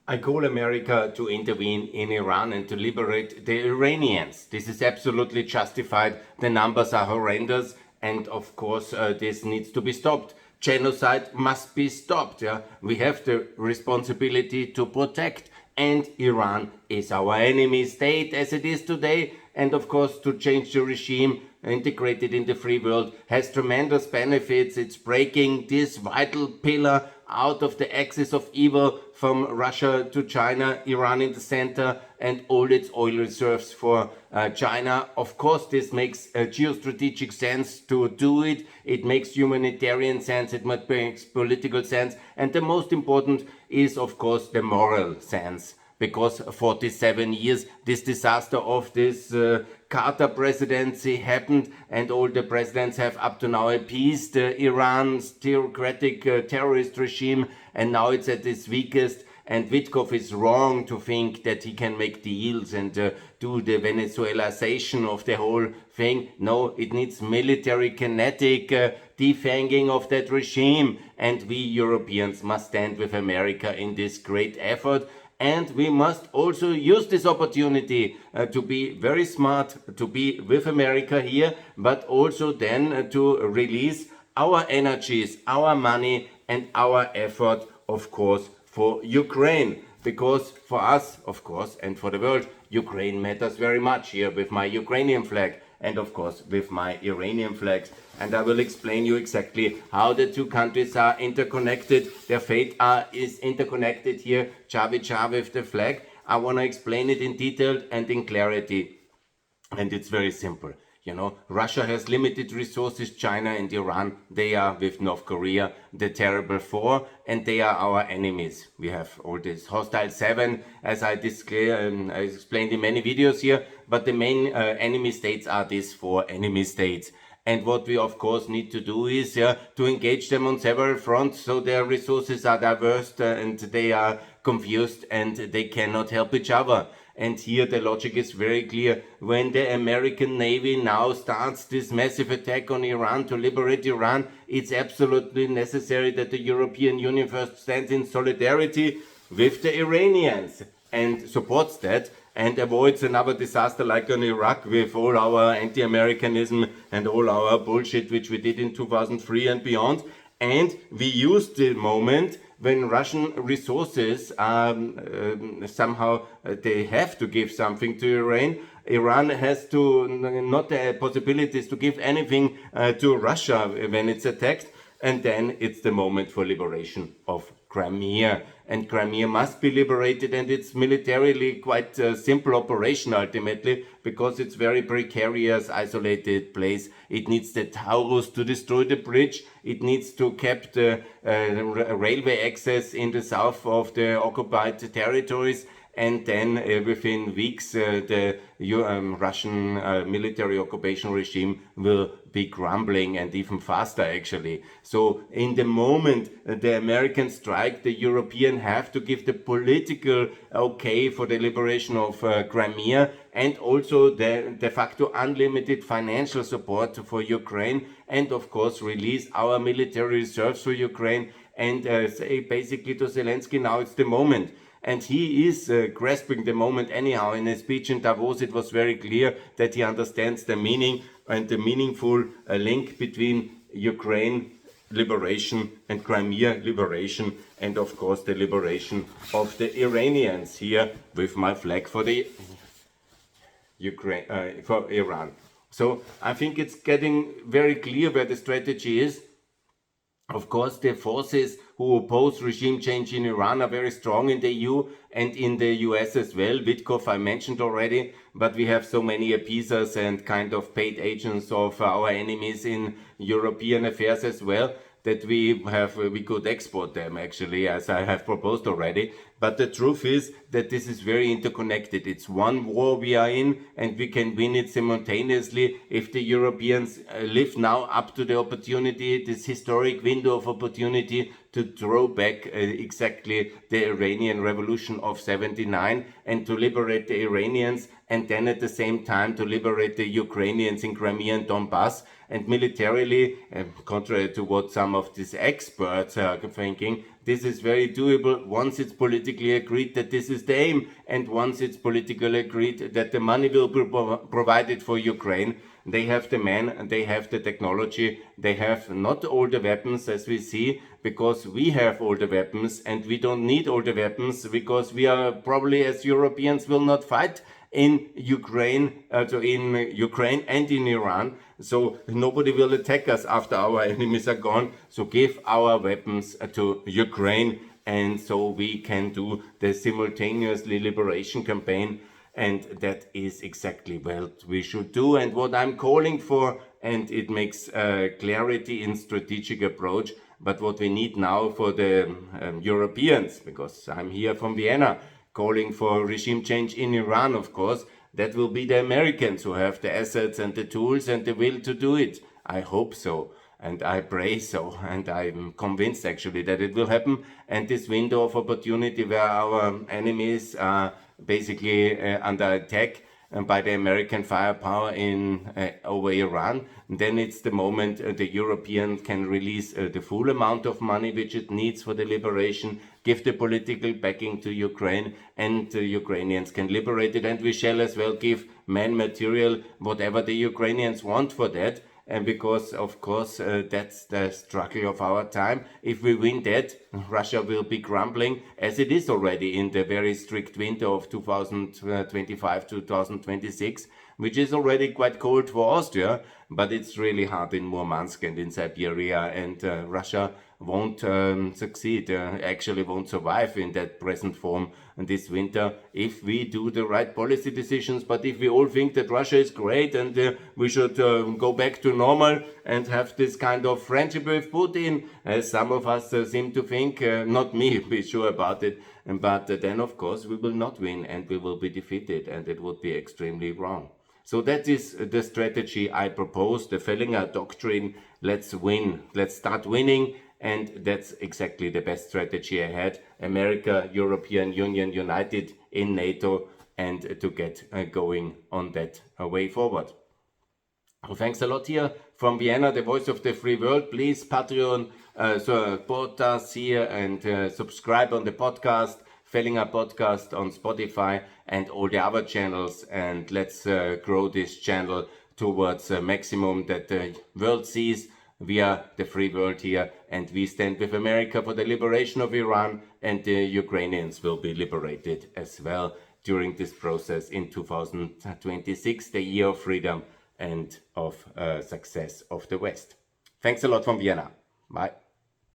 I call America to intervene in Iran and to liberate the Iranians. This is absolutely justified. The numbers are horrendous, and of course this needs to be stopped. Genocide must be stopped. Yeah? We have the responsibility to protect, and Iran is our enemy state as it is today. And of course, to change the regime, integrated in the free world, has tremendous benefits. It's breaking this vital pillar out of the axis of evil from Russia to China, Iran in the center, and all its oil reserves for China. Of course, this makes geostrategic sense to do it. It makes humanitarian sense. It makes political sense. And the most important is, of course, the moral sense. Because 47 years this disaster of this Carter presidency happened, and all the presidents have up to now appeased Iran's theocratic terrorist regime, and now it's at its weakest. And Witkoff is wrong to think that he can make deals and do the Venezuelization of the whole thing. No, it needs military kinetic defanging of that regime, and we Europeans must stand with America in this great effort. And we must also use this opportunity to be very smart, to be with America here, but also then to release our energies, our money, and our effort, of course, for Ukraine. Because for us, of course, and for the world, Ukraine matters very much here with my Ukrainian flag, and of course with my Iranian flags. And I will explain you exactly how the two countries are interconnected. Their fate is interconnected here, Chavi with the flag. I want to explain it in detail and in clarity. And it's very simple. You know, Russia has limited resources. China and Iran, they are with North Korea, the terrible four, and they are our enemies. We have all this hostile seven, as I explained in many videos here, but the main enemy states are these four enemy states. And what we of course need to do is to engage them on several fronts, so their resources are diverse and they are confused and they cannot help each other. And here the logic is very clear. When the American Navy now starts this massive attack on Iran to liberate Iran, it's absolutely necessary that the European Union first stands in solidarity with the Iranians and supports that, and avoids another disaster like in Iraq with all our anti-Americanism and all our bullshit which we did in 2003 and beyond. And we used the moment when Russian resources somehow they have to give something to Iran. Iran has to not the possibilities to give anything to Russia when it's attacked, and then it's the moment for liberation of Crimea. And Crimea must be liberated, and it's militarily quite a simple operation ultimately, because it's very precarious, isolated place. It needs the Taurus to destroy the bridge. It needs to keep the railway access in the south of the occupied territories. And then within weeks the Russian military occupation regime will be crumbling, and even faster actually. So in the moment the Americans strike, the Europeans have to give the political okay for the liberation of Crimea, and also the de facto unlimited financial support for Ukraine, and of course release our military reserves for Ukraine, and say basically to Zelensky, now it's the moment. And he is grasping the moment anyhow. In his speech in Davos, it was very clear that he understands the meaning and the meaningful link between Ukraine liberation and Crimea liberation, and of course the liberation of the Iranians here with my flag for the for Iran. So I think it's getting very clear where the strategy is. Of course, the forces who oppose regime change in Iran are very strong in the EU and in the US as well. Witkoff I mentioned already, but we have so many appeasers and kind of paid agents of our enemies in European affairs as well, that we could export them actually, as I have proposed already. But the truth is that this is very interconnected. It's one war we are in, and we can win it simultaneously if the Europeans live now up to the opportunity, this historic window of opportunity to throw back exactly the Iranian Revolution of 79 and to liberate the Iranians, and then at the same time to liberate the Ukrainians in Crimea and Donbass. And militarily, contrary to what some of these experts are thinking, this is very doable once it's politically agreed that this is the aim, and once it's politically agreed that the money will be provided for Ukraine. They have the men, they have the technology, they have not all the weapons as we see, because we have all the weapons and we don't need all the weapons, because we are probably as Europeans will not fight in Ukraine, in Ukraine and in Iran. So nobody will attack us after our enemies are gone. So give our weapons to Ukraine, and so we can do the simultaneously liberation campaign. And that is exactly what we should do, and what I'm calling for, and it makes clarity in strategic approach. But what we need now for the Europeans, because I'm here from Vienna, calling for regime change in Iran, of course, that will be the Americans who have the assets and the tools and the will to do it. I hope so, and I pray so, and I'm convinced actually that it will happen. And this window of opportunity where our enemies are basically under attack by the American firepower in over Iran, then it's the moment the European can release the full amount of money which it needs for the liberation, give the political backing to Ukraine, and the Ukrainians can liberate it. And we shall as well give man material, whatever the Ukrainians want for that. And because, of course, that's the struggle of our time. If we win that, Russia will be crumbling, as it is already in the very strict winter of 2025-2026, which is already quite cold for Austria, but it's really hard in Murmansk and in Siberia, and Russia won't succeed, actually won't survive in that present form this winter if we do the right policy decisions. But if we all think that Russia is great and we should go back to normal and have this kind of friendship with Putin, as some of us seem to think, not me, be sure about it, but then of course we will not win and we will be defeated, and it would be extremely wrong. So that is the strategy I propose, the Fellinger doctrine. Let's win, let's start winning. And that's exactly the best strategy ahead. America, European Union united in NATO, and to get going on that way forward. Well, thanks a lot here from Vienna, the voice of the free world. Please Patreon support us here and subscribe on the podcast, Fellinger Podcast on Spotify and all the other channels. And let's grow this channel towards a maximum that the world sees. We are the free world here, and we stand with America for the liberation of Iran, and the Ukrainians will be liberated as well during this process in 2026, the year of freedom and of success of the West. Thanks a lot from Vienna. Bye.